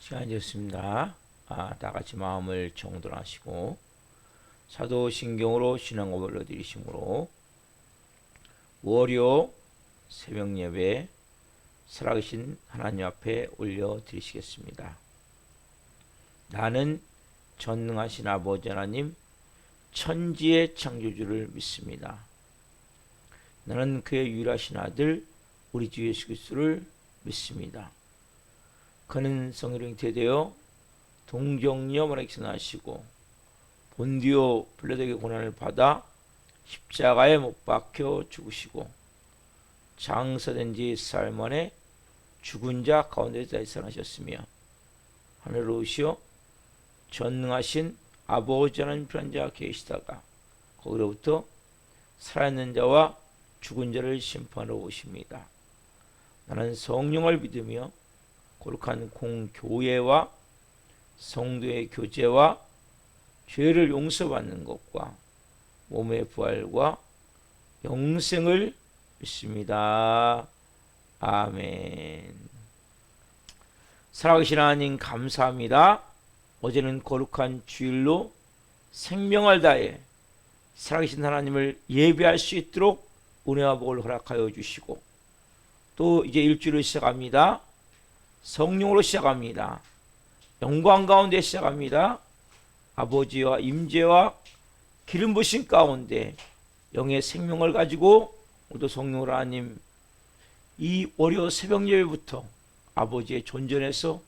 시간이 됐습니다. 다 같이 마음을 정돈하시고 사도신경으로 신앙고백을 올려드리심으로 월요 새벽 예배 살아계신 하나님 앞에 올려드리시겠습니다. 나는 전능하신 아버지 하나님 천지의 창조주를 믿습니다. 나는 그의 유일하신 아들 우리 주 예수 그리스도를 믿습니다. 그는 성령이 잉태되어 동정녀 마리아에게서 나시고 본디오 빌라도에게 고난을 받아 십자가에 못 박혀 죽으시고 장사된 지 사흘 만에 죽은 자 가운데서 살아나셨으며 하늘로 오시어 전능하신 아버지 하나님 편한 자 계시다가 거기로부터 살아있는 자와 죽은 자를 심판하러 오십니다. 나는 성령을 믿으며 거룩한 공교회와 성도의 교제와 죄를 용서받는 것과 몸의 부활과 영생을 믿습니다. 아멘. 살아계신 하나님 감사합니다. 어제는 거룩한 주일로 생명을 다해 살아계신 하나님을 예배할 수 있도록 은혜와 복을 허락하여 주시고 또 이제 일주일을 시작합니다. 성령으로 시작합니다. 영광 가운데 시작합니다. 아버지와 임재와 기름 부으신 가운데 영의 생명을 가지고 오늘도 성령으로 하나님 이 월요 새벽 예배부터 아버지의 존전에서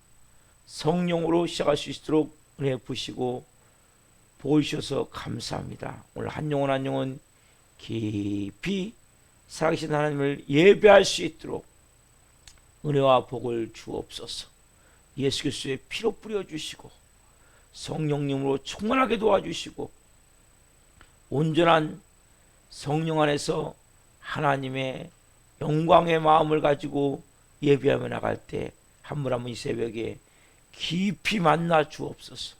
성령으로 시작할 수 있도록 은혜 부으시고 복을 주셔서 감사합니다. 오늘 한 영혼 한 영혼 깊이 살아계신 하나님을 예배할 수 있도록 은혜와 복을 주옵소서. 예수 그리스도의 피로 뿌려주시고 성령님으로 충만하게 도와주시고 온전한 성령 안에서 하나님의 영광의 마음을 가지고 예배하며 나갈 때 한 분 한 분 이 새벽에 깊이 만나 주옵소서.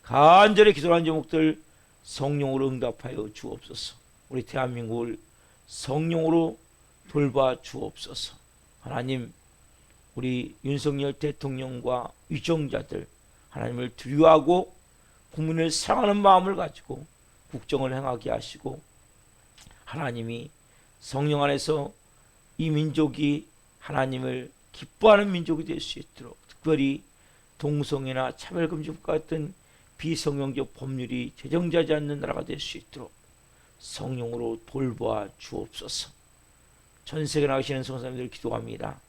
간절히 기도하는 제목들 성령으로 응답하여 주옵소서. 우리 대한민국을 성령으로 돌봐 주옵소서. 하나님 우리 윤석열 대통령과 위정자들 하나님을 두려워하고 국민을 사랑하는 마음을 가지고 국정을 행하게 하시고 하나님이 성령 안에서 이 민족이 하나님을 기뻐하는 민족이 될 수 있도록 특별히 동성애나 차별금지법과 같은 비성경적 법률이 제정되지 않는 나라가 될 수 있도록 성령으로 돌보아 주옵소서. 전 세계 나가시는 성사님들 기도합니다.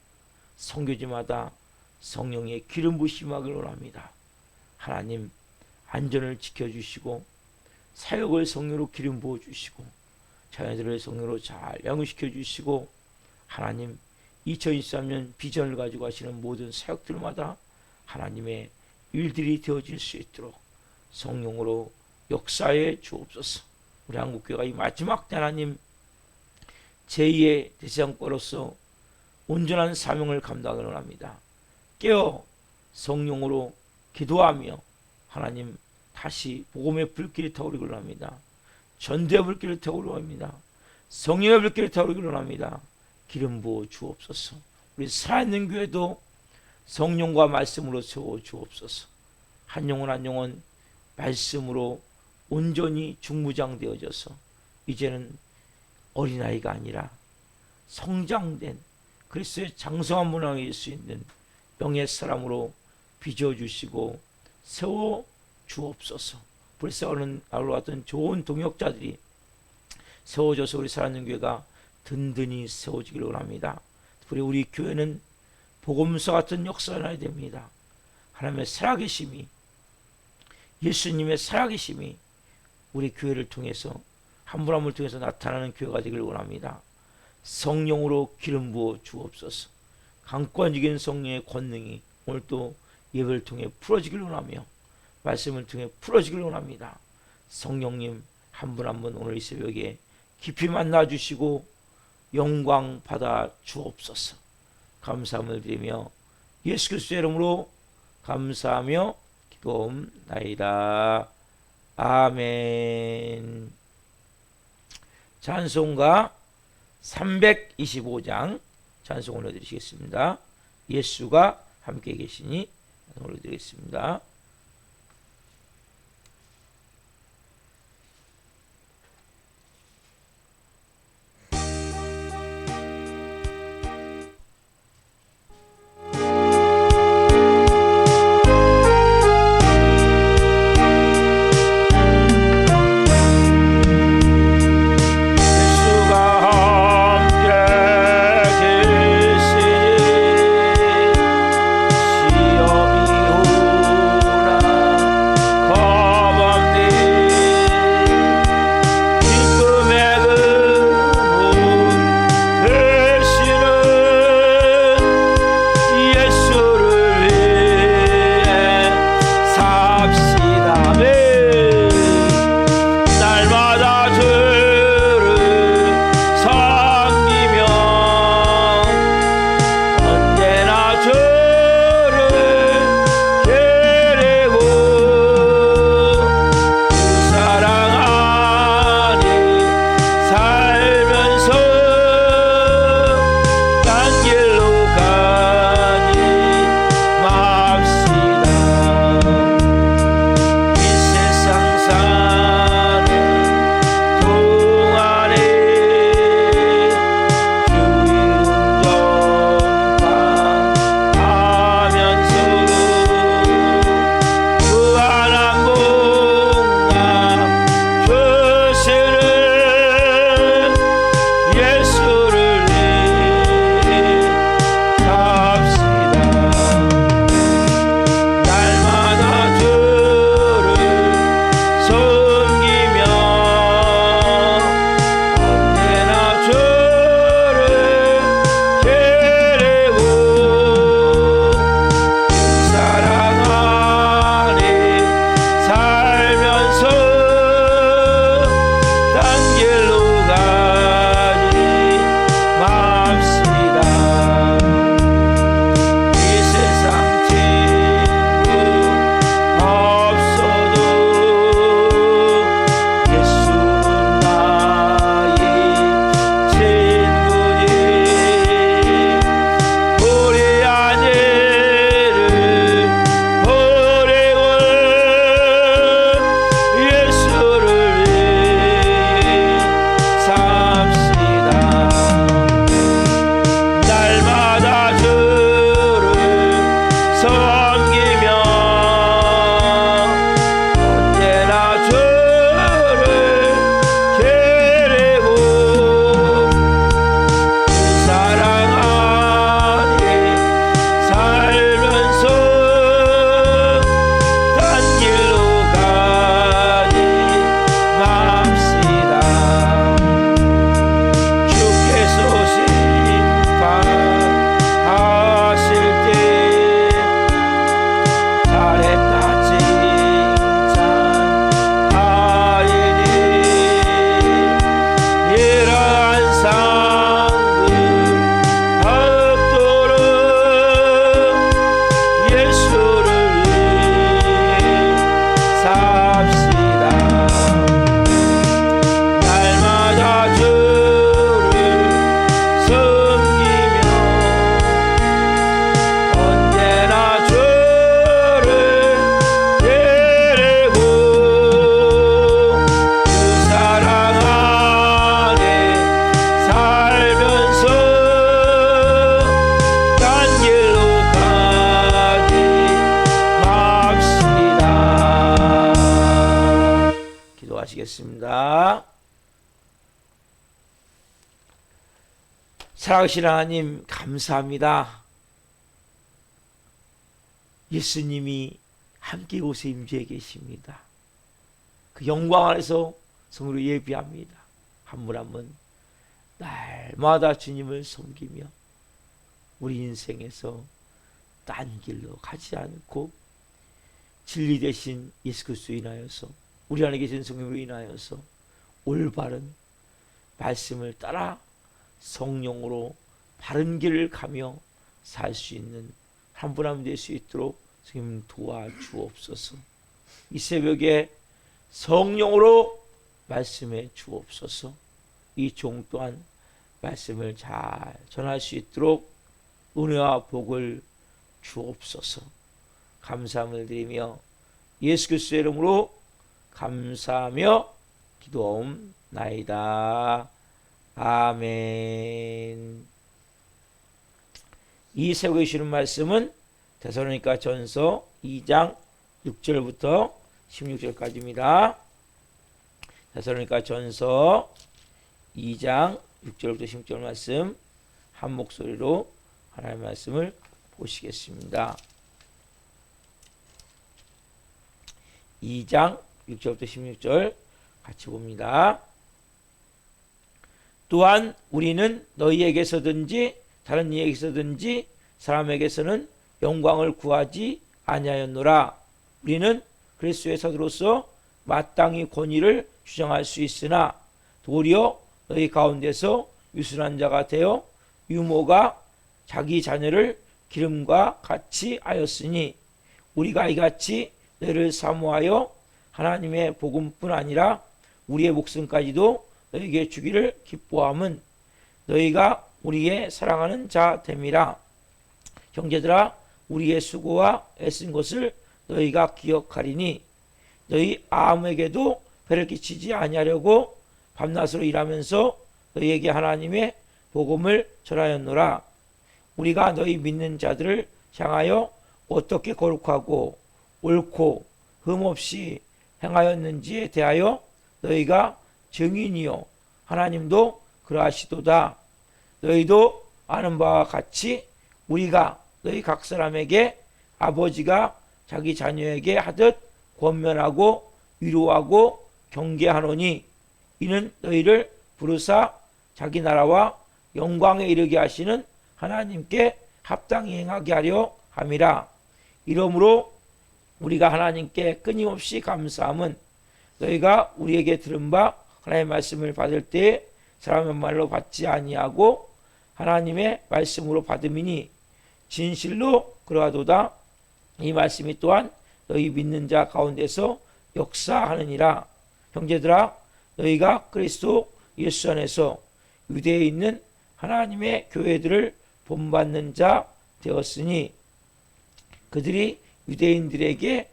선교지마다 성령의 기름 부심하기를 원합니다. 하나님 안전을 지켜주시고 사역을 성령으로 기름 부어주시고 자녀들을 성령으로 잘 양육시켜주시고 하나님 2023년 비전을 가지고 하시는 모든 사역들마다 하나님의 일들이 되어질 수 있도록 성령으로 역사해 주옵소서. 우리 한국교회가 이 마지막 때 하나님 제2의 대제사장과로서 온전한 사명을 감당하기를 원합니다. 깨어 성령으로 기도하며 하나님 다시 복음의 불길이 타오르기를 원합니다. 전도의 불길을 타오르기를 원합니다. 성령의 불길을 타오르기를 원합니다. 기름 부어 주옵소서. 우리 살아있는 교회도 성령과 말씀으로 세워 주옵소서. 한 영혼 한 영혼 말씀으로 온전히 중무장되어져서 이제는 어린아이가 아니라 성장된 그리스도의 장성한 문화가 될 수 있는 영의 사람으로 빚어주시고 세워 주옵소서. 불쌍한 아울러 같은 좋은 동역자들이 세워져서 우리 살아있는 교회가 든든히 세워지기를 원합니다. 특별히 우리 교회는 복음서 같은 역사를 해야 됩니다. 하나님의 살아계심이 예수님의 살아계심이 우리 교회를 통해서 한 분 한 분을 통해서 나타나는 교회가 되기를 원합니다. 성령으로 기름 부어 주옵소서. 강권적인 성령의 권능이 오늘도 예배를 통해 풀어지기를 원하며 말씀을 통해 풀어지기를 원합니다. 성령님 한 분 한 분 오늘 이 새벽에 깊이 만나주시고 영광 받아 주옵소서. 감사함을 드리며 예수 그리스도의 이름으로 감사하며 기도옵나이다. 아멘. 찬송가 325장 찬송 올려드리시겠습니다. 예수가 함께 계시니 올려드리겠습니다. 기도하시겠습니다. 사랑하신 하나님 감사합니다. 예수님이 함께 이곳에 임재해 계십니다. 그 영광 안에서 성으로 예비합니다. 한 분 한 분 날마다 주님을 섬기며 우리 인생에서 딴 길로 가지 않고 진리 대신 예수 그리스도로 인하여서 우리 안에 계신 성령으로 인하여서 올바른 말씀을 따라 성령으로 바른 길을 가며 살 수 있는 한 분 한 분 될 수 있도록 성령 도와주옵소서. 이 새벽에 성령으로 말씀해 주옵소서. 이 종 또한 말씀을 잘 전할 수 있도록 은혜와 복을 주옵소서. 감사함을 드리며 예수 그리스도의 이름으로 감사하며 기도하옵나이다. 아멘. 이 세우고 계시는 말씀은 데살로니가 전서 2장 6절부터 16절까지입니다. 데살로니가 전서 2장 6절부터 16절 말씀 한 목소리로 하나님의 말씀을 보시겠습니다. 2장 6절부터 16절 같이 봅니다. 또한 우리는 너희에게서든지 다른 이에게서든지 사람에게서는 영광을 구하지 아니하였노라. 우리는 그리스도의 사도로서 마땅히 권위를 주장할 수 있으나 도리어 너희 가운데서 유순한 자가 되어 유모가 자기 자녀를 기름과 같이 하였으니 우리가 이같이 너희를 사모하여 하나님의 복음뿐 아니라 우리의 목숨까지도 너희에게 주기를 기뻐함은 너희가 우리의 사랑하는 자 됨이라. 형제들아, 우리의 수고와 애쓴 것을 너희가 기억하리니 너희 아무에게도 배를 끼치지 아니하려고 밤낮으로 일하면서 너희에게 하나님의 복음을 전하였노라. 우리가 너희 믿는 자들을 향하여 어떻게 거룩하고 옳고 흠없이 행하였는지에 대하여 너희가 증인이요 하나님도 그러하시도다. 너희도 아는 바와 같이 우리가 너희 각 사람에게 아버지가 자기 자녀에게 하듯 권면하고 위로하고 경계하노니 이는 너희를 부르사 자기 나라와 영광에 이르게 하시는 하나님께 합당히 행하게 하려 함이라. 이러므로 우리가 하나님께 끊임없이 감사함은 너희가 우리에게 들은 바 하나님의 말씀을 받을 때 사람의 말로 받지 아니하고 하나님의 말씀으로 받음이니 진실로 그러하도다. 이 말씀이 또한 너희 믿는 자 가운데서 역사하느니라. 형제들아, 너희가 그리스도 예수 안에서 유대에 있는 하나님의 교회들을 본받는 자 되었으니 그들이 유대인들에게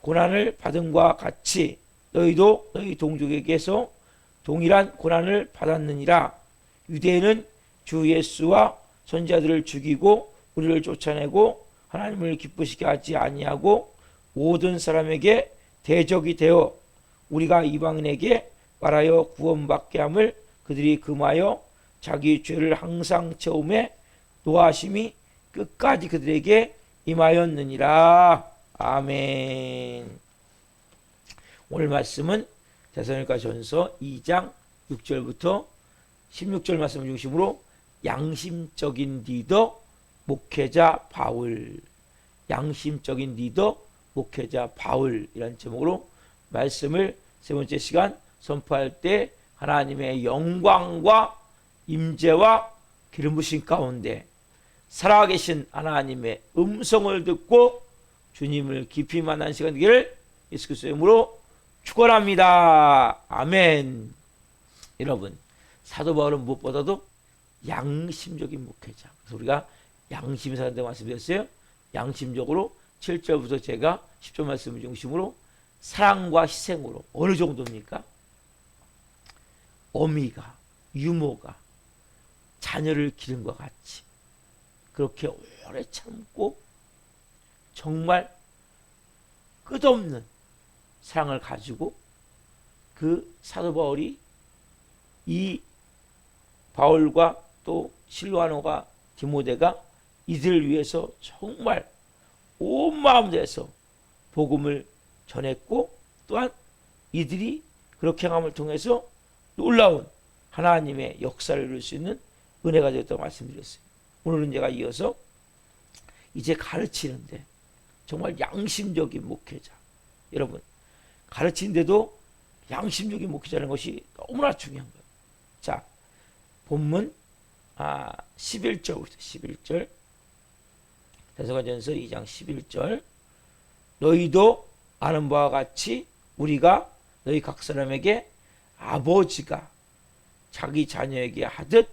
고난을 받음과 같이 너희도 너희 동족에게서 동일한 고난을 받았느니라. 유대인은 주 예수와 선지자들을 죽이고 우리를 쫓아내고 하나님을 기쁘시게 하지 아니하고 모든 사람에게 대적이 되어 우리가 이방인에게 말하여 구원받게 함을 그들이 금하여 자기 죄를 항상 채움에 노하심이 끝까지 그들에게 임하였느니라. 아멘. 오늘 말씀은 데살로니가 전서 2장 6절부터 16절 말씀을 중심으로 양심적인 리더 목회자 바울, 양심적인 리더 목회자 바울이라는 제목으로 말씀을 세 번째 시간 선포할 때 하나님의 영광과 임재와 기름 부으심 가운데 살아계신 하나님의 음성을 듣고 주님을 깊이 만난 시간 되기를 예수 그리스도의 이름으로 축원합니다. 아멘. 여러분, 사도 바울은 무엇보다도 양심적인 목회자. 그래서 우리가 양심이 사는데 말씀드렸어요. 양심적으로 7절부터 제가 10절 말씀을 중심으로 사랑과 희생으로 어느 정도입니까? 어미가 유모가 자녀를 기름과 같이 그렇게 오래 참고 정말 끝없는 사랑을 가지고 그 사도 바울이 이 바울과 또 실로아노가 디모데가 이들을 위해서 정말 온 마음 다해서 복음을 전했고 또한 이들이 그렇게 행함을 통해서 놀라운 하나님의 역사를 이룰 수 있는 은혜가 되었다고 말씀드렸어요. 오늘은 제가 이어서 이제 가르치는데 정말 양심적인 목회자. 여러분, 가르치는데도 양심적인 목회자라는 것이 너무나 중요한 거예요. 자, 본문 11절부터 11절 데살로니가전서 2장 11절 너희도 아는 바와 같이 우리가 너희 각 사람에게 아버지가 자기 자녀에게 하듯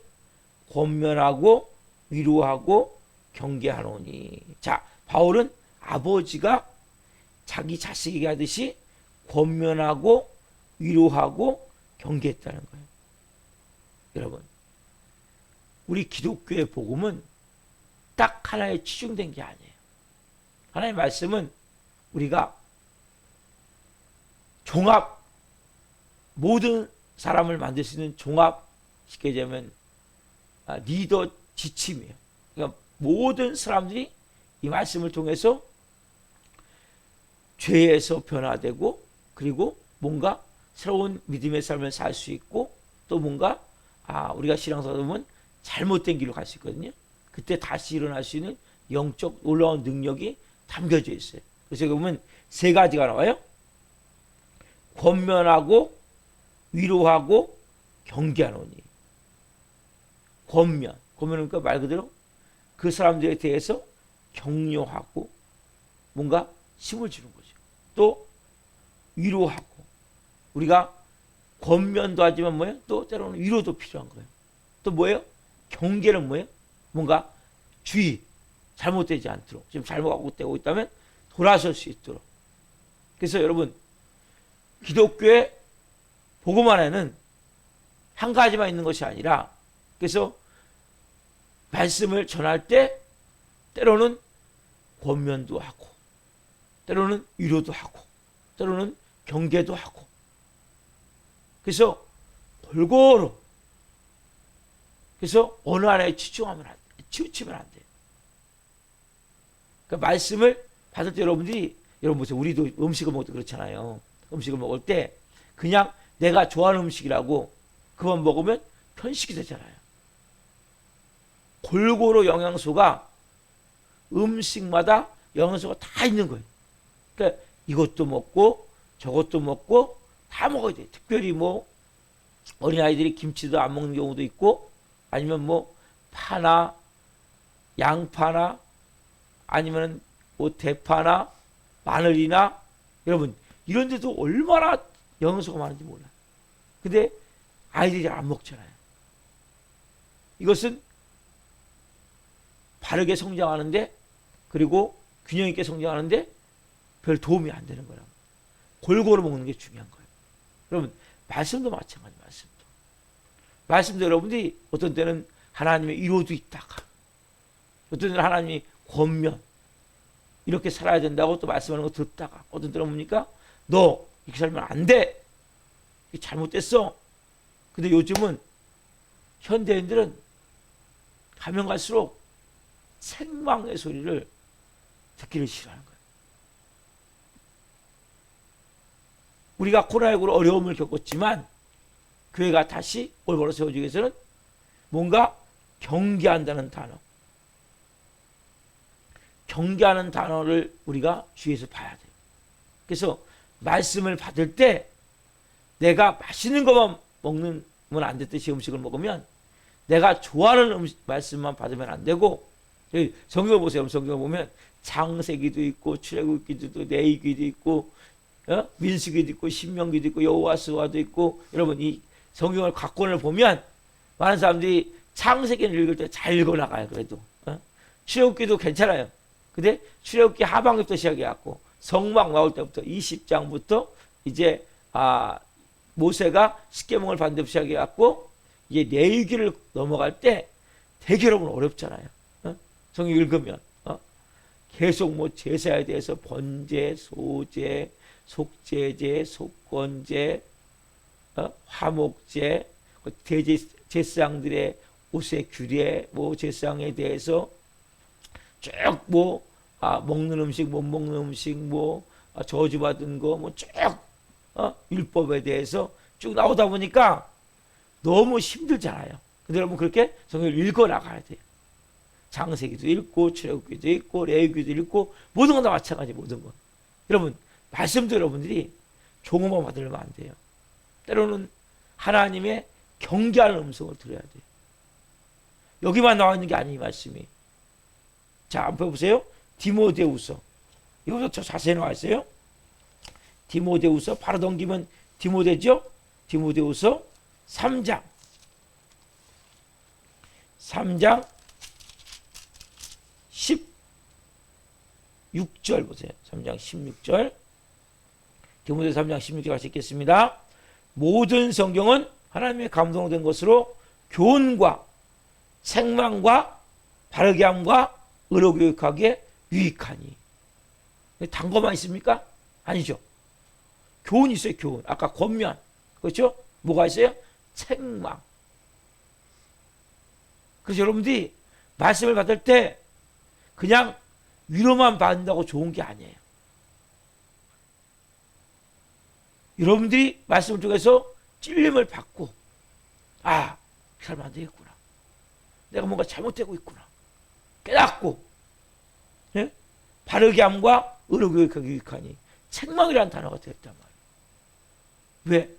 권면하고 위로하고 경계하노니. 자, 바울은 아버지가 자기 자식에게 하듯이 권면하고 위로하고 경계했다는 거예요. 여러분, 우리 기독교의 복음은 딱 하나에 치중된 게 아니에요. 하나님의 말씀은 우리가 종합, 모든 사람을 만들 수 있는 종합, 쉽게 얘기하면 리더 지침이에요. 그러니까 모든 사람들이 이 말씀을 통해서 죄에서 변화되고, 그리고 뭔가 새로운 믿음의 삶을 살 수 있고, 또 뭔가 우리가 신앙생활 보면 잘못된 길로 갈 수 있거든요. 그때 다시 일어날 수 있는 영적 놀라운 능력이 담겨져 있어요. 그래서 여기 보면 세 가지가 나와요. 권면하고 위로하고 경계하노니. 권면은 그러니까 말 그대로 그 사람들에 대해서 격려하고 뭔가 힘을 주는 거죠. 또 위로하고, 우리가 권면도 하지만 뭐예요? 또 때로는 위로도 필요한 거예요. 또 뭐예요? 경계는 뭐예요? 뭔가 주의, 잘못되지 않도록, 지금 잘못되고 있다면 돌아설 수 있도록. 그래서 여러분, 기독교의 복음 안에는 한 가지만 있는 것이 아니라, 그래서 말씀을 전할 때 때로는 권면도 하고, 때로는 위로도 하고, 때로는 경계도 하고, 그래서 골고루, 그래서 어느 하나에 치우치면 안 돼요. 그러니까 말씀을 받을 때 여러분 보세요. 우리도 음식을 먹을 때 그렇잖아요. 음식을 먹을 때 그냥 내가 좋아하는 음식이라고 그만 먹으면 편식이 되잖아요. 골고루 영양소가, 음식마다 영양소가 다 있는 거예요. 그러니까 이것도 먹고 저것도 먹고 다 먹어야 돼요. 특별히 뭐 어린아이들이 김치도 안 먹는 경우도 있고, 아니면 뭐 파나 양파나 아니면 뭐 대파나 마늘이나, 여러분 이런 데도 얼마나 영양소가 많은지 몰라요. 근데 아이들이 안 먹잖아요. 이것은 바르게 성장하는데, 그리고 균형 있게 성장하는데 별 도움이 안 되는 거라고. 골고루 먹는 게 중요한 거예요. 여러분, 말씀도 마찬가지. 말씀도 여러분들이 어떤 때는 하나님의 위로도 있다가, 어떤 때는 하나님이 권면, 이렇게 살아야 된다고 또 말씀하는 거 듣다가, 어떤 때는 뭡니까? 너 이렇게 살면 안 돼. 이게 잘못됐어. 근데 요즘은 현대인들은 가면 갈수록 책망의 소리를 듣기를 싫어하는 거예요. 우리가 코로나19로 어려움을 겪었지만 교회가 다시 올바로 세워지기 위해서는 뭔가 경계한다는 단어, 경계하는 단어를 우리가 주위에서 봐야 돼요. 그래서 말씀을 받을 때 내가 맛있는 것만 먹는 안 됐듯이 음식을 먹으면 내가 좋아하는 말씀만 받으면 안 되고, 성경을 보세요. 성경을 보면 창세기도 있고 출애굽기도 있고 레위기도 있고 민수기도 있고 신명기도 있고 여호와서와도 있고, 여러분 이 성경을 각권을 보면 많은 사람들이 창세기를 읽을 때 잘 읽어 나가요. 그래도 출애굽기도 괜찮아요. 근데 출애굽기 하반기부터 시작해갖고 성막 나올 때부터 20장부터 이제 모세가 십계명을 받는 데부터 시작해갖고 이제 레위기를 넘어갈 때 되게 여러분 어렵잖아요. 성경 읽으면 계속 뭐 제사에 대해서 번제, 소제, 속제제, 속건제, 화목제, 대제 제사장들의 옷의 규례, 뭐 제사장에 대해서 쭉 뭐 먹는 음식, 못 먹는 음식, 뭐 저주받은 거, 뭐 쭉 율법에 대해서 쭉 나오다 보니까 너무 힘들잖아요. 근데 여러분 그렇게 성경을 읽어 나가야 돼요. 창세기도 읽고 출애굽기도 읽고 레위기도 읽고 모든 건 다 마찬가지. 모든 건 여러분 말씀도 여러분들이 종음만 받으면 안 돼요. 때로는 하나님의 경계하는 음성을 들어야 돼요. 여기만 나와 있는 게 아니, 이 말씀이. 자, 한번 보세요. 디모데후서. 이것도 더 자세히 나와 있어요. 디모데후서 바로 넘기면 디모데죠. 디모데후서 3장 10 16절 보세요. 3장 16절. 디모데 3장 16절 같이 읽겠습니다. 모든 성경은 하나님의 감동된 것으로 교훈과 책망과 바르게 함과 의로 교육하기에 유익하니. 단거만 있습니까? 아니죠. 교훈이 있어요. 교훈. 아까 권면. 그렇죠? 뭐가 있어요? 책망. 그래서 여러분들이 말씀을 받을 때 그냥 위로만 받는다고 좋은 게 아니에요. 여러분들이 말씀을 통해서 찔림을 받고, 아, 살면 안 되겠구나. 내가 뭔가 잘못되고 있구나. 깨닫고, 예? 바르게 함과 의로 교육하기 유익하니. 책망이라는 단어가 되었단 말이에요. 왜?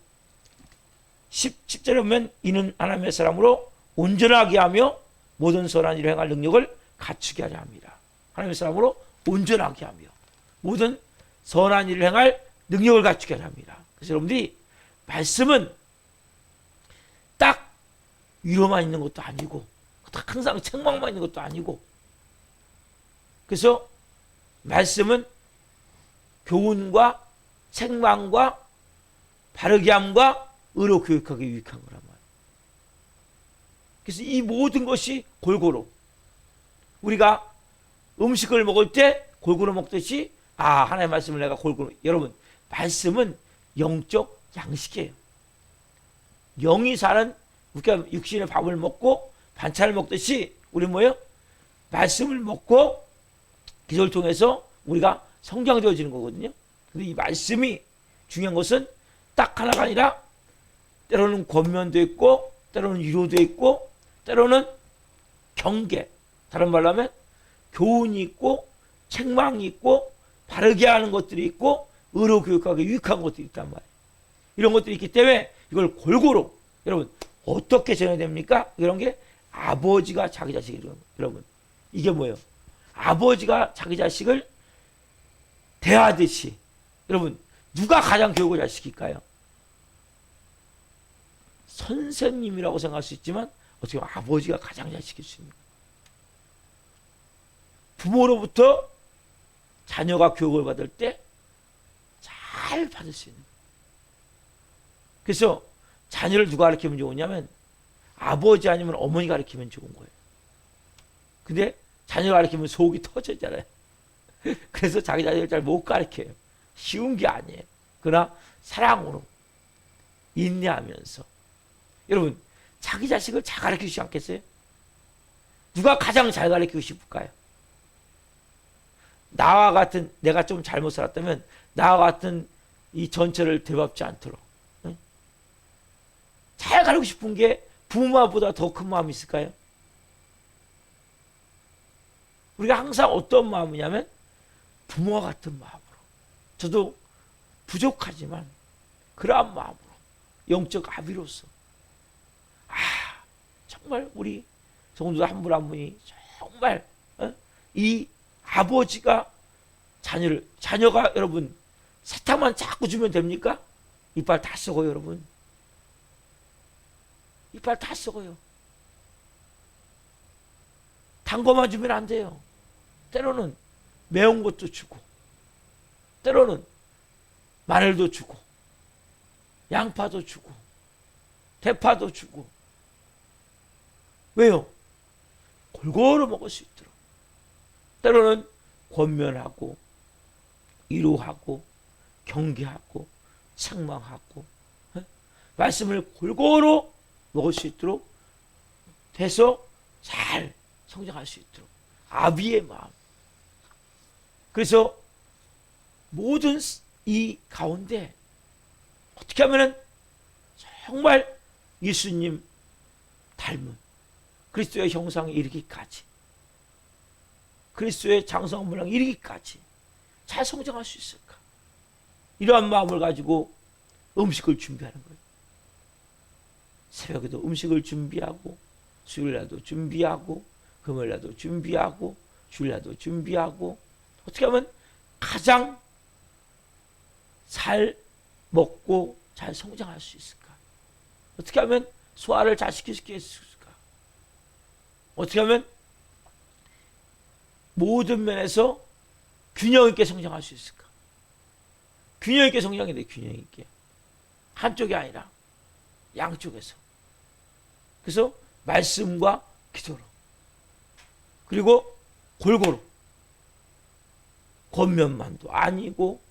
10절에 보면 이는 하나님의 사람으로 온전하게 하며 모든 선한 일을 행할 능력을 갖추게 하려 합니다. 하나님의 사람으로 온전하게 하며 모든 선한 일을 행할 능력을 갖추게 하려 합니다. 그래서 여러분들이 말씀은 딱 위로만 있는 것도 아니고 딱 항상 책망만 있는 것도 아니고, 그래서 말씀은 교훈과 책망과 바르게 함과 의로 교육하기 유익한 거란 말이에요. 그래서 이 모든 것이 골고루 우리가 음식을 먹을 때 골고루 먹듯이, 아, 하나님의 말씀을 내가 골고루. 여러분, 말씀은 영적 양식이에요. 영이 사는, 우리가 육신의 밥을 먹고 반찬을 먹듯이 우리 뭐예요? 말씀을 먹고 기도를 통해서 우리가 성장되어지는 거거든요. 근데 이 말씀이 중요한 것은 딱 하나가 아니라 때로는 권면도 있고 때로는 위로도 있고 때로는 경계, 다른 말로 하면 교훈이 있고 책망이 있고 바르게 하는 것들이 있고 의로 교육하기 유익한 것들이 있단 말이에요. 이런 것들이 있기 때문에 이걸 골고루, 여러분, 어떻게 전해야 됩니까? 이런 게 아버지가 자기 자식을, 여러분, 이게 뭐예요? 아버지가 자기 자식을 대하듯이, 여러분, 누가 가장 교육을 잘 시킬까요? 선생님이라고 생각할 수 있지만 어떻게 보면 아버지가 가장 잘 시킬 수 있는 거예요. 부모로부터 자녀가 교육을 받을 때 잘 받을 수 있는 거예요. 그래서 자녀를 누가 가르치면 좋으냐면 아버지 아니면 어머니가 가르치면 좋은 거예요. 근데 자녀가 가르치면 속이 터지잖아요. 그래서 자기 자녀를 잘 못 가르쳐요. 쉬운 게 아니에요. 그러나 사랑으로 인내하면서, 여러분, 자기 자식을 잘 가르치지 않겠어요? 누가 가장 잘 가르치고 싶을까요? 나와 같은, 내가 좀 잘못 살았다면 나와 같은 이 전체를 되밟지 않도록, 응? 잘 가르치고 싶은 게 부모보다 더 큰 마음이 있을까요? 우리가 항상 어떤 마음이냐면 부모와 같은 마음으로, 저도 부족하지만 그러한 마음으로 영적 아비로서, 아, 정말 우리 성도들 한 분 한 분이 정말 이 아버지가 자녀가 여러분 사탕만 자꾸 주면 됩니까? 이빨 다 썩어요. 여러분, 이빨 다 썩어요. 단 거만 주면 안 돼요. 때로는 매운 것도 주고 때로는 마늘도 주고 양파도 주고 대파도 주고. 왜요? 골고루 먹을 수 있도록. 때로는 권면하고 위로하고 경계하고 책망하고, 말씀을 골고루 먹을 수 있도록 돼서 잘 성장할 수 있도록 아비의 마음. 그래서 모든 이 가운데 어떻게 하면은 정말 예수님 닮은 그리스도의 형상에 이르기까지, 그리스도의 장성한 분량에 이르기까지 잘 성장할 수 있을까? 이러한 마음을 가지고 음식을 준비하는 거예요. 새벽에도 음식을 준비하고 수요일날도 준비하고 금요일날도 준비하고 주일날도 준비하고, 어떻게 하면 가장 잘 먹고 잘 성장할 수 있을까? 어떻게 하면 소화를 잘 시킬 수 있을까? 어떻게 하면 모든 면에서 균형 있게 성장할 수 있을까? 균형 있게 성장이 돼, 균형 있게. 한쪽이 아니라 양쪽에서. 그래서 말씀과 기도로. 그리고 골고루. 권면만도 아니고,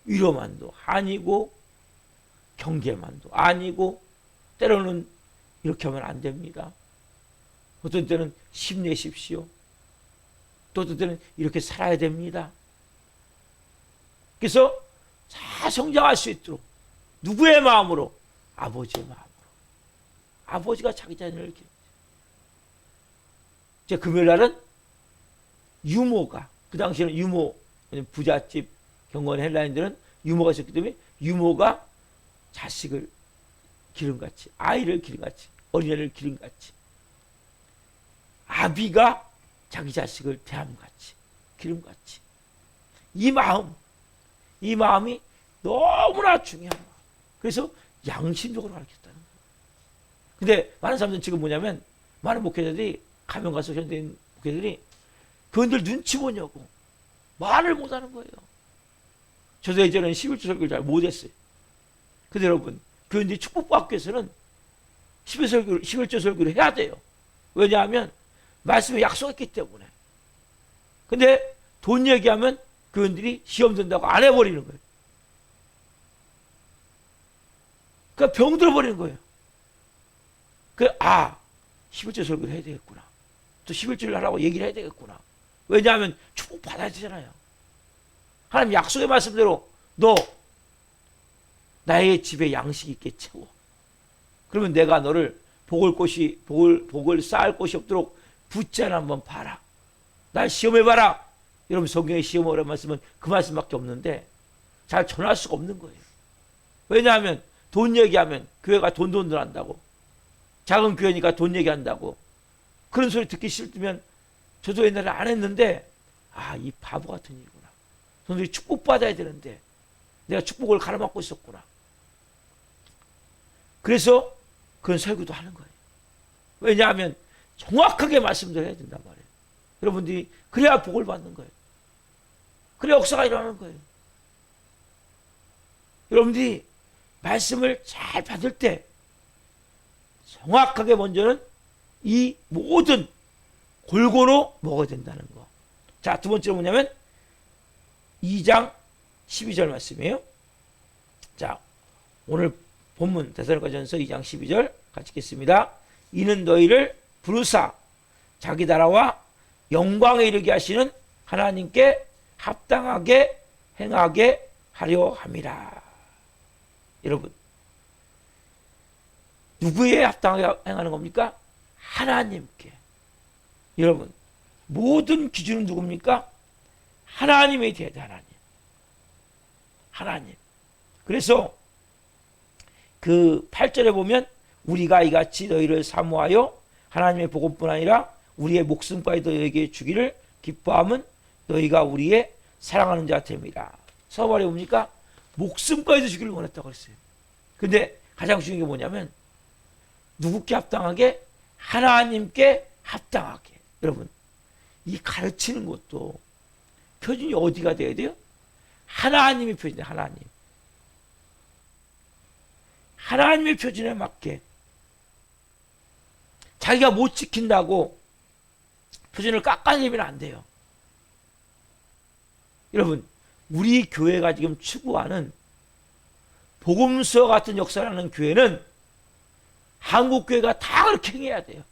위로만도 아니고, 경계만도 아니고, 때로는 이렇게 하면 안 됩니다. 어떤 때는 힘내십시오. 또 어떤 때는 이렇게 살아야 됩니다. 그래서 잘 성장할 수 있도록 누구의 마음으로? 아버지의 마음으로. 아버지가 자기 자녀를 기르죠. 제 금요일 날은 유모가, 그 당시에는 유모, 부잣집 경건 헬라인들은 유모가 있었기 때문에 유모가 자식을 기름같이, 아이를 기름같이, 어린애를 기름같이, 아비가 자기 자식을 대함같이, 기름같이. 이 마음이 너무나 중요한 마음. 그래서 양심적으로 가르쳤다는 거예요. 근데 많은 사람들은 지금 뭐냐면, 많은 목회자들이, 가면 가서 현대인 목회자들이 그분들 눈치 보냐고 말을 못하는 거예요. 저도 예전에는 11조 설교를 잘 못했어요. 근데 여러분, 그분들이 축복학교에서는 11조 설교를 해야 돼요. 왜냐하면 말씀에 약속했기 때문에. 근데 돈 얘기하면 그분들이 시험 든다고 안 해버리는 거예요. 그러니까 병 들어버리는 거예요. 11조 설교를 해야 되겠구나. 또 11조를 하라고 얘기를 해야 되겠구나. 왜냐하면 축복 받아야 되잖아요. 하나님 약속의 말씀대로 너 나의 집에 양식 있게 채워. 그러면 내가 너를 복을 쌓을 곳이 없도록 붙자나 한번 봐라. 날 시험해봐라. 여러분 성경에 시험하라는 말씀은 그 말씀밖에 없는데 잘 전할 수가 없는 거예요. 왜냐하면 돈 얘기하면 교회가 돈을 한다고. 작은 교회니까 돈 얘기한다고. 그런 소리 듣기 싫으면 저도 옛날에 안 했는데 이 바보 같은 일이구나. 너희들이 축복받아야 되는데 내가 축복을 가로막고 있었구나. 그래서 그런 설교도 하는 거예요. 왜냐하면 정확하게 말씀드려야 된단 말이에요. 여러분들이 그래야 복을 받는 거예요. 그래야 역사가 일어나는 거예요. 여러분들이 말씀을 잘 받을 때 정확하게 먼저는 이 모든 골고루 먹어야 된다는 거. 자, 두 번째로 뭐냐면 2장 12절 말씀이에요. 자, 오늘 본문 데살로니가전서 2장 12절 같이 읽겠습니다. 이는 너희를 부르사 자기 나라와 영광에 이르게 하시는 하나님께 합당하게 행하게 하려 함이라. 여러분, 누구에 합당하게 행하는 겁니까? 하나님께. 여러분, 모든 기준은 누굽니까? 하나님에 대해 하나님. 그래서 그 8절에 보면 우리가 이같이 너희를 사모하여 하나님의 복음뿐 아니라 우리의 목숨까지 너희에게 주기를 기뻐함은 너희가 우리의 사랑하는 자 됨이라. 서발에 뭡니까? 목숨까지도 주기를 원했다고 했어요. 근데 가장 중요한 게 뭐냐면 누구께 합당하게? 하나님께 합당하게. 여러분, 이 가르치는 것도 표준이 어디가 돼야 돼요? 하나님의 표준이에요. 하나님의 표준에 맞게. 자기가 못 지킨다고 표준을 깎아내리면 안 돼요. 여러분, 우리 교회가 지금 추구하는 복음서 같은 역사를 하는 교회는 한국 교회가 다 그렇게 행해야 돼요.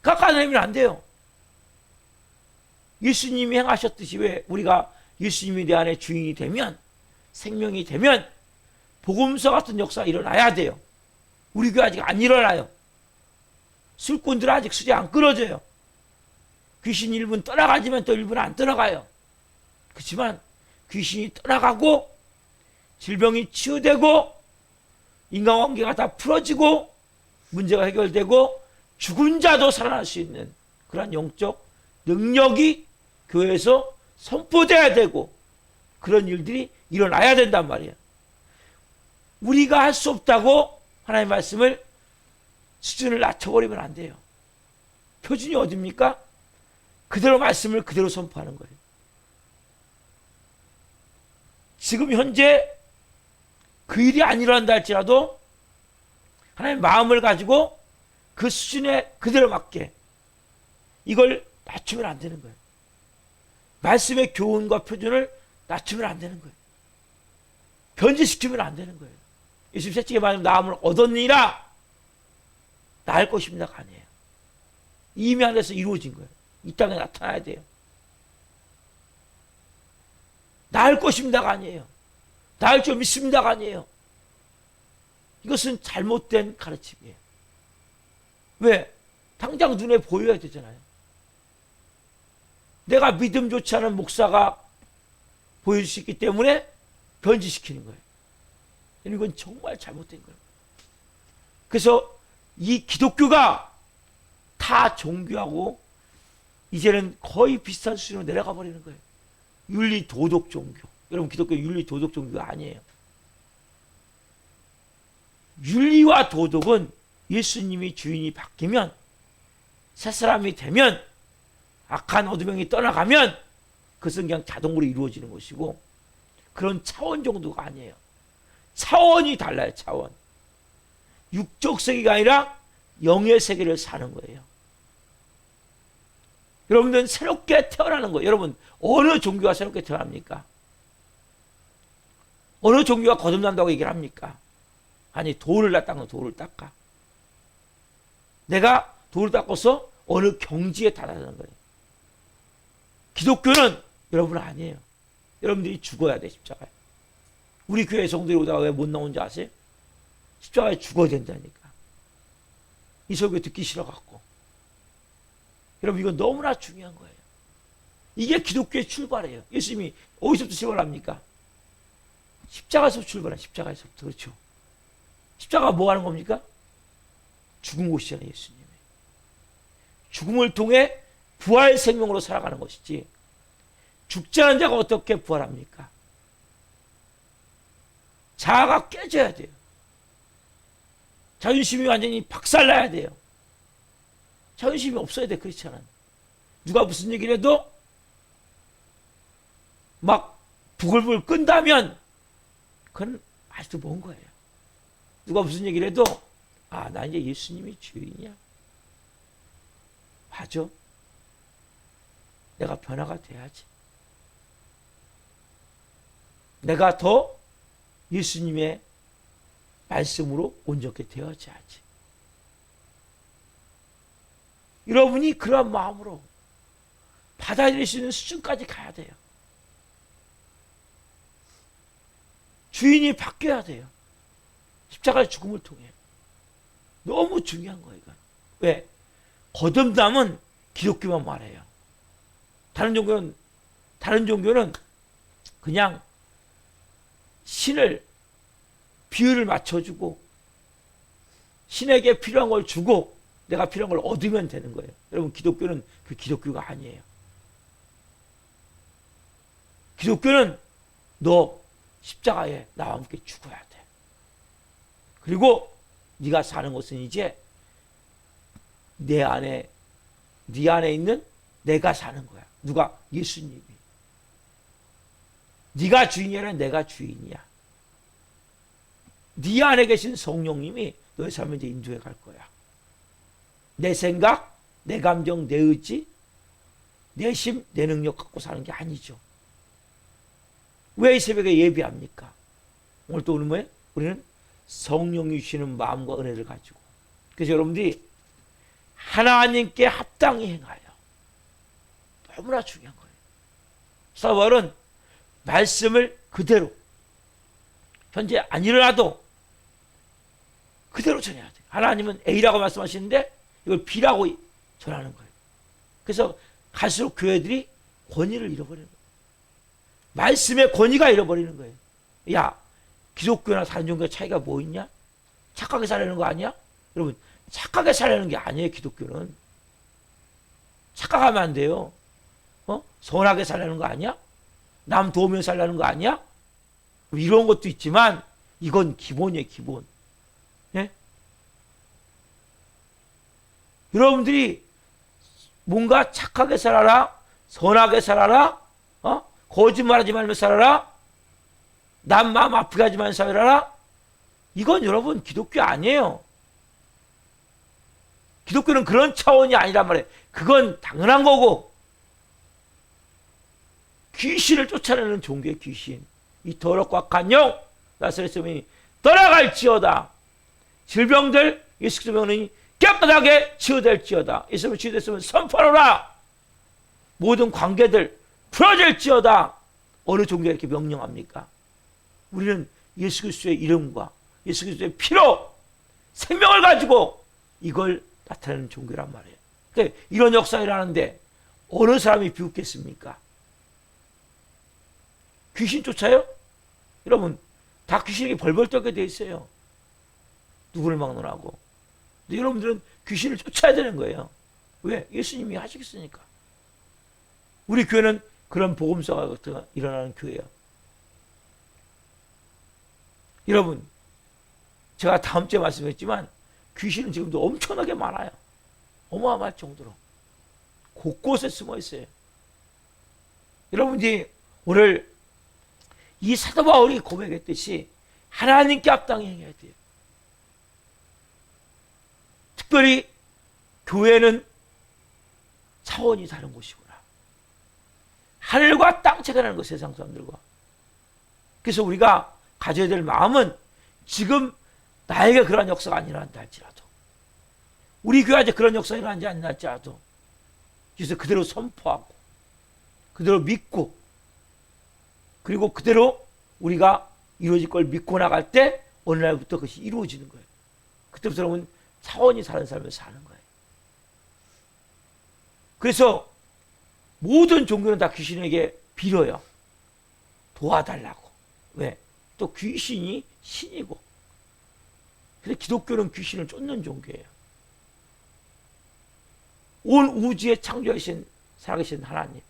깎아내리면 안 돼요. 예수님이 행하셨듯이 왜 우리가 예수님이 내 안에 주인이 되면, 생명이 되면 복음서 같은 역사가 일어나야 돼요. 우리 교회 아직 안 일어나요. 술꾼들은 아직 술이 안 끊어져요. 귀신 일부는 떠나가지만 또 일부는 안 떠나가요. 그렇지만 귀신이 떠나가고 질병이 치유되고 인간관계가 다 풀어지고 문제가 해결되고 죽은 자도 살아날 수 있는 그런 영적 능력이 교회에서 선포돼야 되고 그런 일들이 일어나야 된단 말이에요. 우리가 할 수 없다고 하나님의 말씀을 수준을 낮춰버리면 안 돼요. 표준이 어딥니까? 그대로 말씀을 그대로 선포하는 거예요. 지금 현재 그 일이 안 일어난다 할지라도 하나님의 마음을 가지고 그 수준에 그대로 맞게 이걸 낮추면 안 되는 거예요. 말씀의 교훈과 표준을 낮추면 안 되는 거예요. 변질시키면 안 되는 거예요. 예수님 셋째 말하면 나음을 얻었느니라 나을 것입니다가 아니에요. 이미 안에서 이루어진 거예요. 이 땅에 나타나야 돼요. 나을 것입니다가 아니에요. 나을 줄 믿습니다가 아니에요. 이것은 잘못된 가르침이에요. 왜? 당장 눈에 보여야 되잖아요. 내가 믿음 좋지 않은 목사가 보여줄 수 있기 때문에 변질시키는 거예요. 이건 정말 잘못된 거예요. 그래서 이 기독교가 타 종교하고 이제는 거의 비슷한 수준으로 내려가 버리는 거예요. 윤리 도덕 종교. 여러분 기독교 윤리 도덕 종교가 아니에요. 윤리와 도덕은 예수님이 주인이 바뀌면 새 사람이 되면 악한 어둠이 떠나가면 그것은 그냥 자동으로 이루어지는 것이고 그런 차원 정도가 아니에요. 차원이 달라요. 차원. 육적 세계가 아니라 영의 세계를 사는 거예요. 여러분들은 새롭게 태어나는 거예요. 여러분 어느 종교가 새롭게 태어납니까? 어느 종교가 거듭난다고 얘기를 합니까? 아니 돌을 닦는 돌을 닦아. 내가 돌을 닦아서 어느 경지에 달하는 거예요. 기독교는 여러분 아니에요. 여러분들이 죽어야 돼 십자가에. 우리 교회 성도들이 오다가 왜 못 나온지 아세요? 십자가에 죽어야 된다니까. 이 설교 듣기 싫어갖고. 여러분 이건 너무나 중요한 거예요. 이게 기독교의 출발이에요. 예수님이 어디서부터 출발합니까? 십자가에서 출발해요. 십자가에서부터. 그렇죠. 십자가가 뭐 하는 겁니까? 죽은 곳이잖아요. 예수님의. 죽음을 통해 부활 생명으로 살아가는 것이지 죽지 않은 자가 어떻게 부활합니까? 자아가 깨져야 돼요. 자존심이 완전히 박살나야 돼요. 자존심이 없어야 돼. 그렇지 않아요. 누가 무슨 얘기를 해도 막 부글부글 끈다면 그건 아직도 먼 거예요. 누가 무슨 얘기를 해도 아, 나 이제 예수님이 주인이야. 맞아. 내가 변화가 돼야지. 내가 더 예수님의 말씀으로 온전케 되어져야지. 여러분이 그런 마음으로 받아들일 수 있는 수준까지 가야 돼요. 주인이 바뀌어야 돼요. 십자가의 죽음을 통해. 너무 중요한 거예요. 이건. 왜? 거듭남은 기독교만 말해요. 다른 종교는 그냥 신을 비율을 맞춰주고 신에게 필요한 걸 주고 내가 필요한 걸 얻으면 되는 거예요. 여러분 기독교는 그 기독교가 아니에요. 기독교는 너 십자가에 나와 함께 죽어야 돼. 그리고 네가 사는 것은 이제 네 안에 있는 내가 사는 거야. 누가? 예수님이. 네가 주인이 아니라 내가 주인이야. 네 안에 계신 성령님이 너의 삶을 이제 인도해 갈 거야. 내 생각, 내 감정, 내 의지, 내 힘, 내 능력 갖고 사는 게 아니죠. 왜 이 새벽에 예배합니까? 오늘 또 오늘 뭐예요? 우리는 성령이 주시는 마음과 은혜를 가지고. 그래서 여러분들이 하나님께 합당히 행하여. 너무나 중요한 거예요. 사월은 말씀을 그대로 현재 안 일어나도 그대로 전해야 돼요. 하나님은 A라고 말씀하시는데 이걸 B라고 전하는 거예요. 그래서 갈수록 교회들이 권위를 잃어버리는 거예요. 말씀의 권위가 잃어버리는 거예요. 야, 기독교나 다른 종교의 차이가 뭐 있냐? 착하게 살려는 거 아니야? 여러분, 착하게 살려는 게 아니에요. 기독교는. 착각하면 안 돼요. 선하게 살려는 거 아니야? 남 도우며 살려는 거 아니야? 이런 것도 있지만 이건 기본이에요. 기본. 예? 여러분들이 뭔가 착하게 살아라, 선하게 살아라, 거짓말하지 말며 살아라, 남 마음 아프게 하지 말며 살아라. 이건 여러분 기독교 아니에요. 기독교는 그런 차원이 아니란 말이에요. 그건 당연한 거고, 귀신을 쫓아내는 종교의 귀신, 이 더럽고 악한 영 나사렛 여인이 떠나갈지어다. 질병들 예수 그리스도 병이 깨끗하게 치유될지어다. 예수님을 치유됐으면 선포하라. 모든 관계들 풀어질지어다. 어느 종교가 이렇게 명령합니까? 우리는 예수 그리스도의 이름과 예수 그리스도의 피로 생명을 가지고 이걸 나타내는 종교란 말이에요. 그러니까 이런 역사가 일어나는데 어느 사람이 비웃겠습니까? 귀신 쫓아요? 여러분, 다 귀신에게 벌벌 떨게 돼 있어요. 누구를 막론하고. 근데 여러분들은 귀신을 쫓아야 되는 거예요. 왜? 예수님이 하시겠으니까. 우리 교회는 그런 복음서가 일어나는 교회예요. 여러분, 제가 다음 주에 말씀했지만 귀신은 지금도 엄청나게 많아요. 어마어마할 정도로. 곳곳에 숨어 있어요. 여러분들이 오늘 이 사도 바울이 고백했듯이 하나님께 합당히 행해야 돼요. 특별히 교회는 차원이 다른 곳이구나. 하늘과 땅 차이라는 거, 세상 사람들과. 그래서 우리가 가져야 될 마음은 지금 나에게 그런 역사가 아니란다 할지라도, 우리 교회 아직 그런 역사가 일어나지 않나 할지라도, 그래서 그대로 선포하고 그대로 믿고, 그리고 그대로 우리가 이루어질 걸 믿고 나갈 때 어느 날부터 그것이 이루어지는 거예요. 그때부터 여러분 차원이 다른 삶을 사는 거예요. 그래서 모든 종교는 다 귀신에게 빌어요. 도와달라고. 왜? 또 귀신이 신이고. 그래서 기독교는 귀신을 쫓는 종교예요. 온 우주에 창조하신 살아계신 하나님,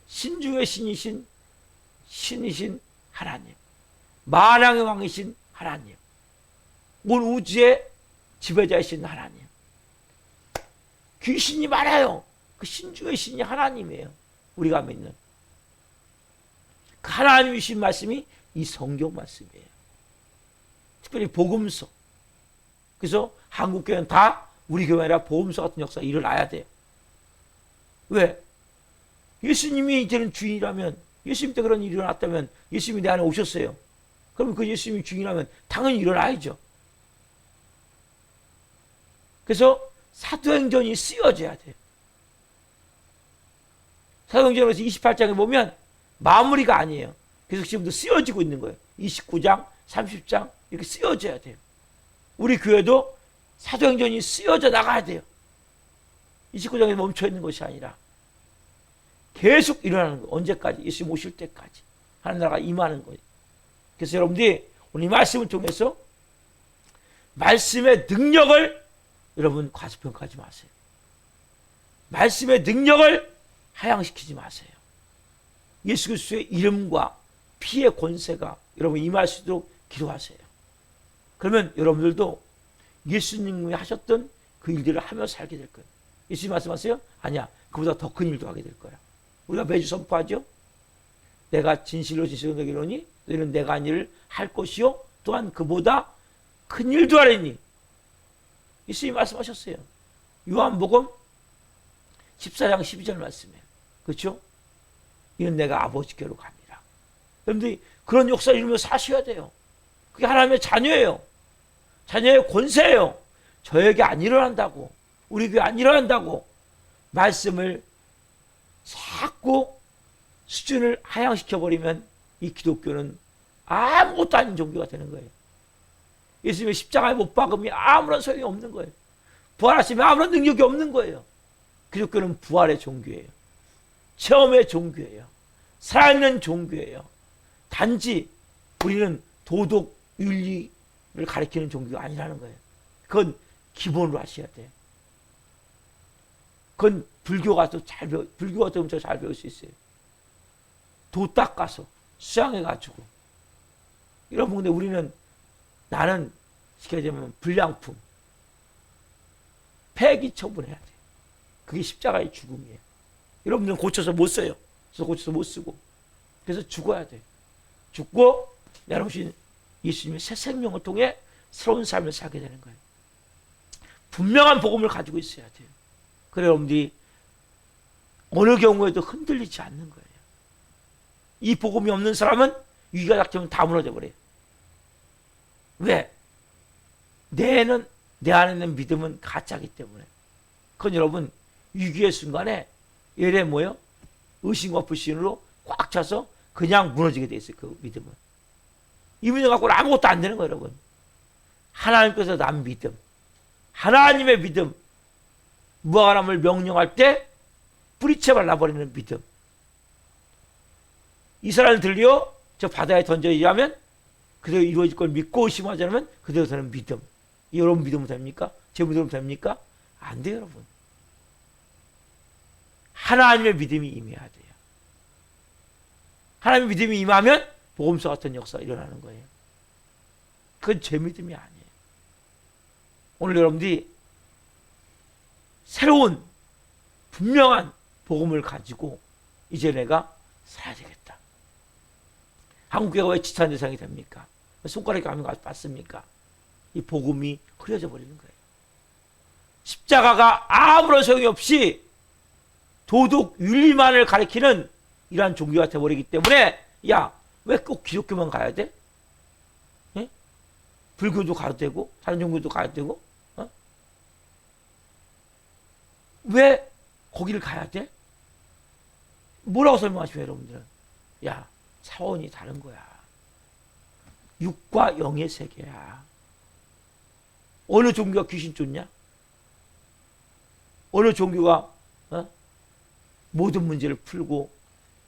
신중의 신이신 하나님, 만왕의 왕이신 하나님, 온 우주의 지배자이신 하나님. 귀신이 많아요. 그 신중의 신이 하나님이에요. 우리가 믿는 그 하나님이신 말씀이 이 성경 말씀이에요. 특별히 복음서. 그래서 한국교회는 다 우리 교회 아니라 복음서 같은 역사가 일어나야 돼요. 왜? 예수님이 이제는 주인이라면, 예수님 때 그런 일이 일어났다면, 예수님이 내 안에 오셨어요. 그러면 그 예수님이 주인이라면 당연히 일어나야죠. 그래서 사도행전이 쓰여져야 돼요. 사도행전에서 28장에 보면 마무리가 아니에요. 계속 지금도 쓰여지고 있는 거예요. 29장, 30장 이렇게 쓰여져야 돼요. 우리 교회도 사도행전이 쓰여져 나가야 돼요. 29장에 멈춰 있는 것이 아니라 계속 일어나는 거예요. 언제까지? 예수님 오실 때까지. 하나님 나라가 임하는 거예요. 그래서 여러분들이 오늘 이 말씀을 통해서 말씀의 능력을 여러분 과소평가하지 마세요. 말씀의 능력을 하향시키지 마세요. 예수 그리스도의 이름과 피의 권세가 여러분 임할 수 있도록 기도하세요. 그러면 여러분들도 예수님이 하셨던 그 일들을 하며 살게 될 거예요. 예수님 말씀하세요? 아니야. 그보다 더 큰 일도 하게 될 거야. 우리가 매주 선포하죠. 내가 진실로 너희로니 너희는 내가 한 일을 할 것이요 또한 그보다 큰 일도 하리니. 예수님이 말씀하셨어요. 요한복음 14장 12절 말씀이에요. 그렇죠? 이는 내가 아버지께로 갑니다. 여러분들이 그런 역사를 이루며 사셔야 돼요. 그게 하나님의 자녀예요. 자녀의 권세예요. 저에게 안 일어난다고, 우리 교회 안 일어난다고 말씀을 자꾸 수준을 하향시켜버리면 이 기독교는 아무것도 아닌 종교가 되는 거예요. 예수님의 십자가에 못 박음이 아무런 소용이 없는 거예요. 부활하시면 아무런 능력이 없는 거예요. 기독교는 부활의 종교예요. 체험의 종교예요. 살아있는 종교예요. 단지 우리는 도덕, 윤리를 가리키는 종교가 아니라는 거예요. 그건 기본으로 하셔야 돼요. 그건 불교가 더 잘 불교가 더 엄청 잘 배울 수 있어요. 도 닦아서 수양해가지고. 여러분, 근데 우리는 나는 쉽게 얘기하면 불량품, 폐기 처분해야 돼. 그게 십자가의 죽음이에요. 여러분들은 고쳐서 못 써요. 그래서 고쳐서 못 쓰고. 그래서 죽어야 돼. 죽고 나로 오신 예수님의 새 생명을 통해 새로운 삶을 살게 되는 거예요. 분명한 복음을 가지고 있어야 돼요. 그래 여러분들이 어느 경우에도 흔들리지 않는 거예요. 이 복음이 없는 사람은 위기가 닥치면 다 무너져 버려요. 왜? 내 안에 있는 믿음은 가짜기 때문에. 그건 여러분 위기의 순간에 예래 뭐요? 의심과 불신으로 꽉 차서 그냥 무너지게 돼 있어요. 그 믿음은. 이 믿음 갖고는 아무것도 안 되는 거예요, 여러분. 하나님께서 난 믿음, 하나님의 믿음, 무화과나무를 명령할 때 뿌리채 발라버리는 믿음. 이 사람을 들려 저 바다에 던져야지 하면 그대로 이루어질 걸 믿고 의심하지 않으면 그대로 되는 믿음. 여러분 믿으면 됩니까? 제 믿으면 됩니까? 안 돼요, 여러분. 하나님의 믿음이 임해야 돼요. 하나님의 믿음이 임하면 복음서 같은 역사가 일어나는 거예요. 그건 제 믿음이 아니에요. 오늘 여러분들이 새로운 분명한 복음을 가지고 이제 내가 살아야 되겠다. 한국교회가 왜 지탄 대상이 됩니까? 손가락에 가면 봤습니까? 이 복음이 흐려져 버리는 거예요. 십자가가 아무런 소용이 없이 도덕 윤리만을 가리키는 이러한 종교가 되어버리기 때문에 야, 왜 꼭 기독교만 가야 돼? 예? 불교도 가도 되고 다른 종교도 가도 되고 어? 왜 거기를 가야 돼? 뭐라고 설명하시면 여러분들은 야, 차원이 다른 거야. 육과 영의 세계야. 어느 종교가 귀신 쫓냐? 어느 종교가 모든 문제를 풀고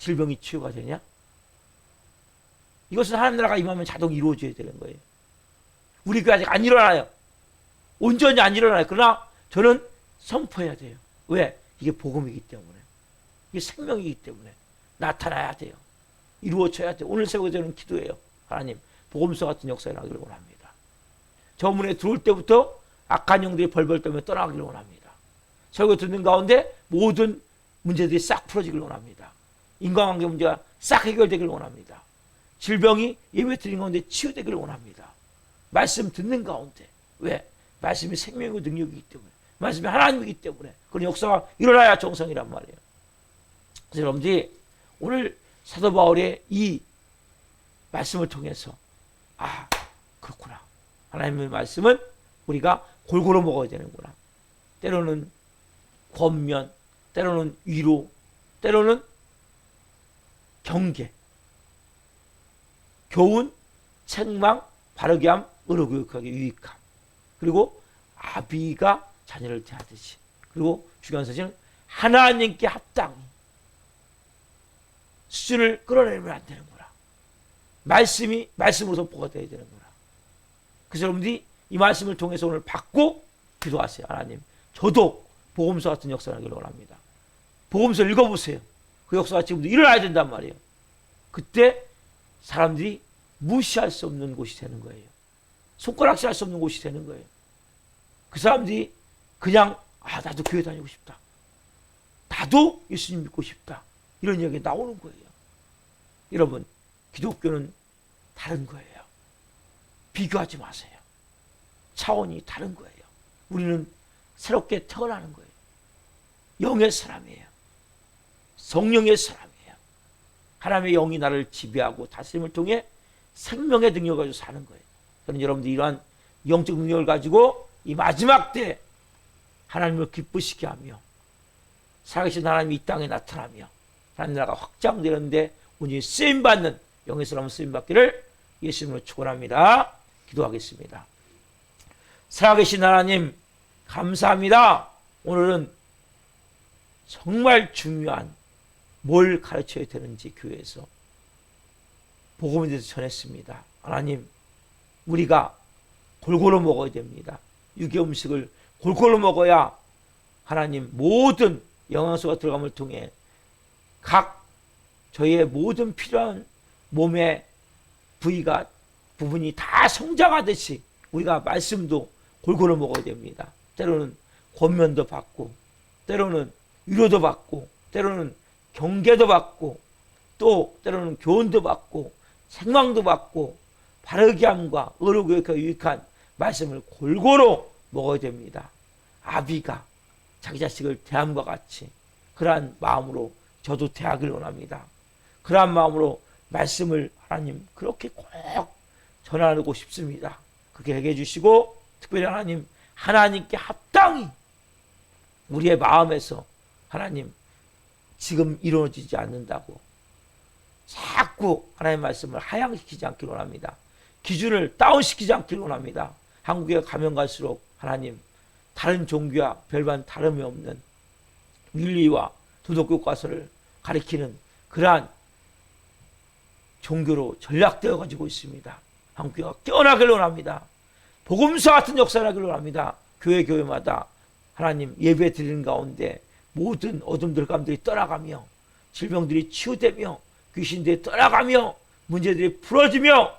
질병이 치유가 되냐? 이것은 하나님 나라가 임하면 자동 이루어져야 되는 거예요. 우리 교회 아직 안 일어나요. 온전히 안 일어나요. 그러나 저는 선포해야 돼요. 왜? 이게 복음이기 때문에. 이게 생명이기 때문에. 나타나야 돼요. 이루어져야 돼요. 오늘 새벽에 저는 기도해요. 하나님, 복음서 같은 역사에 나기를 원합니다. 저 문에 들어올 때부터 악한 영들이 벌벌 떨며 떠나기를 원합니다. 설교 듣는 가운데 모든 문제들이 싹 풀어지길 원합니다. 인간관계 문제가 싹 해결되길 원합니다. 질병이 예배 드린 가운데 치유되길 원합니다. 말씀 듣는 가운데. 왜? 말씀이 생명이고 능력이기 때문에. 말씀이 하나님이기 때문에. 그런 역사가 일어나야 정성이란 말이에요. 그래서 여러분들이 오늘 사도 바울의 이 말씀을 통해서 아, 그렇구나. 하나님의 말씀은 우리가 골고루 먹어야 되는구나. 때로는 권면, 때로는 위로, 때로는 경계, 교훈, 책망, 바르게 함, 의로 교육하기 유익함. 그리고 아비가 자녀를 대하듯이. 그리고 중요한 사실은 하나님께 합당히 수준을 끌어내면 안 되는구나. 말씀이 말씀으로 선포가 되어야 되는구나. 그래서 여러분들이 이 말씀을 통해서 오늘 받고 기도하세요. 하나님, 저도 복음서 같은 역사를 하기를 원합니다. 복음서 읽어보세요. 그 역사가 지금도 일어나야 된단 말이에요. 그때 사람들이 무시할 수 없는 곳이 되는 거예요. 손가락질 할 수 없는 곳이 되는 거예요. 그 사람들이 그냥 나도 교회 다니고 싶다. 나도 예수님 믿고 싶다. 이런 이야기가 나오는 거예요. 여러분, 기독교는 다른 거예요. 비교하지 마세요. 차원이 다른 거예요. 우리는 새롭게 태어나는 거예요. 영의 사람이에요. 성령의 사람이에요. 하나님의 영이 나를 지배하고 다스림을 통해 생명의 능력을 가지고 사는 거예요. 저는 여러분들 이러한 영적 능력을 가지고 이 마지막 때 하나님을 기쁘시게 하며 살아계신 하나님이 이 땅에 나타나며 하나님 나라가 확장되는데 온전히 쓰임받는 영의 사람은 쓰임받기를 예수님으로 축원합니다. 기도하겠습니다. 살아계신 하나님 감사합니다. 오늘은 정말 중요한 뭘 가르쳐야 되는지 교회에서 복음에 대해서 전했습니다. 하나님, 우리가 골고루 먹어야 됩니다. 유교 음식을 골고루 먹어야 하나님 모든 영양소가 들어감을 통해 각 저희의 모든 필요한 몸의 부분이 다 성장하듯이 우리가 말씀도 골고루 먹어야 됩니다. 때로는 권면도 받고 때로는 위로도 받고, 때로는 경계도 받고, 또 때로는 교훈도 받고, 생망도 받고, 바르게 함과 의로 교육하여 유익한 말씀을 골고루 먹어야 됩니다. 아비가 자기 자식을 대함과 같이 그러한 마음으로 저도 대하길 원합니다. 그러한 마음으로 말씀을 하나님 그렇게 꼭 전하고 싶습니다. 그렇게 얘기해 주시고, 특별히 하나님께 합당히 우리의 마음에서 하나님 지금 이루어지지 않는다고 자꾸 하나님의 말씀을 하향시키지 않기를 원합니다. 기준을 다운시키지 않기를 원합니다. 한국에 가면 갈수록 하나님 다른 종교와 별반 다름이 없는 윤리와 도덕 교과서를 가리키는 그러한 종교로 전락되어 가지고 있습니다. 한국교회가 깨어나기를 원합니다. 복음서 같은 역사를 하기를 원합니다. 교회마다 하나님 예배 드리는 가운데 모든 어둠들 감들이 떠나가며 질병들이 치유되며 귀신들이 떠나가며 문제들이 풀어지며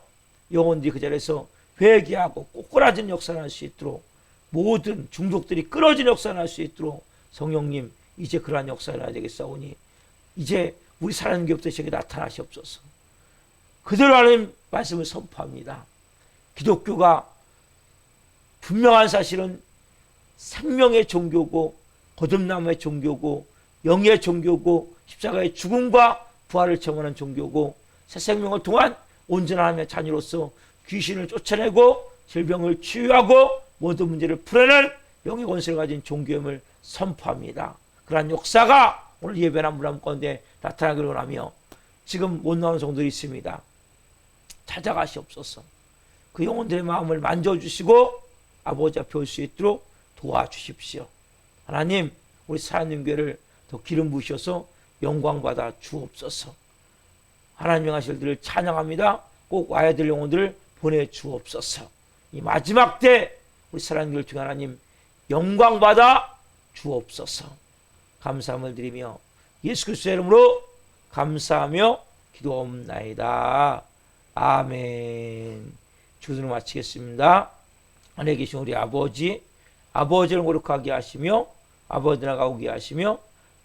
영혼들이 그 자리에서 회개하고 꼬꾸라진 역사를 할 수 있도록, 모든 중독들이 끊어진 역사를 할 수 있도록 성령님 이제 그러한 역사를 해야 되겠사오니 이제 우리 살아있는 교회부터 저에게 나타나시옵소서. 그대로 하는 말씀을 선포합니다. 기독교가 분명한 사실은 생명의 종교고 거듭남의 종교고 영의 종교고 십자가의 죽음과 부활을 체험하는 종교고 새 생명을 통한 온전한 하나님의 자녀로서 귀신을 쫓아내고 질병을 치유하고 모든 문제를 풀어내는 영의 권세를 가진 종교임을 선포합니다. 그러한 역사가 오늘 예배나 문화 가운데 나타나기를 원하며, 지금 못 나오는 성도들이 있습니다. 찾아가시옵소서. 그 영혼들의 마음을 만져주시고 아버지 앞에 올 수 있도록 도와주십시오. 하나님, 우리 사랑하는 교회를 더 기름 부으셔서 영광받아 주옵소서. 하나님 명하실 일들을 찬양합니다. 꼭 와야 될 영혼들을 보내주옵소서. 이 마지막 때 우리 사랑하는 교회를 통해 하나님 영광받아 주옵소서. 감사함을 드리며 예수 그리스도의 이름으로 감사하며 기도옵나이다. 아멘. 주기도를 마치겠습니다. 하늘에 계신 우리 아버지, 아버지를 거룩하게 하시며 아버지 나라가 오게 하시며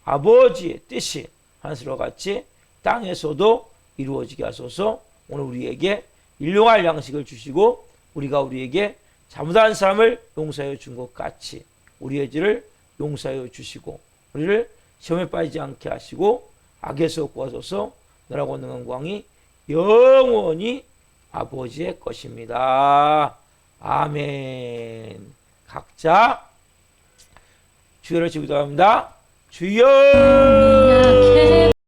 아버지의 뜻이 하늘과 같이 땅에서도 이루어지게 하소서. 오늘 우리에게 일용할 양식을 주시고 우리가 우리에게 잘못한 사람을 용서하여 준 것 같이 우리의 죄를 용서하여 주시고 우리를 시험에 빠지지 않게 하시고 악에서 구하소서. 너라고 하는 영광이 영원히 아버지의 것입니다. 아멘. 각자 주여를 기도합니다. 주여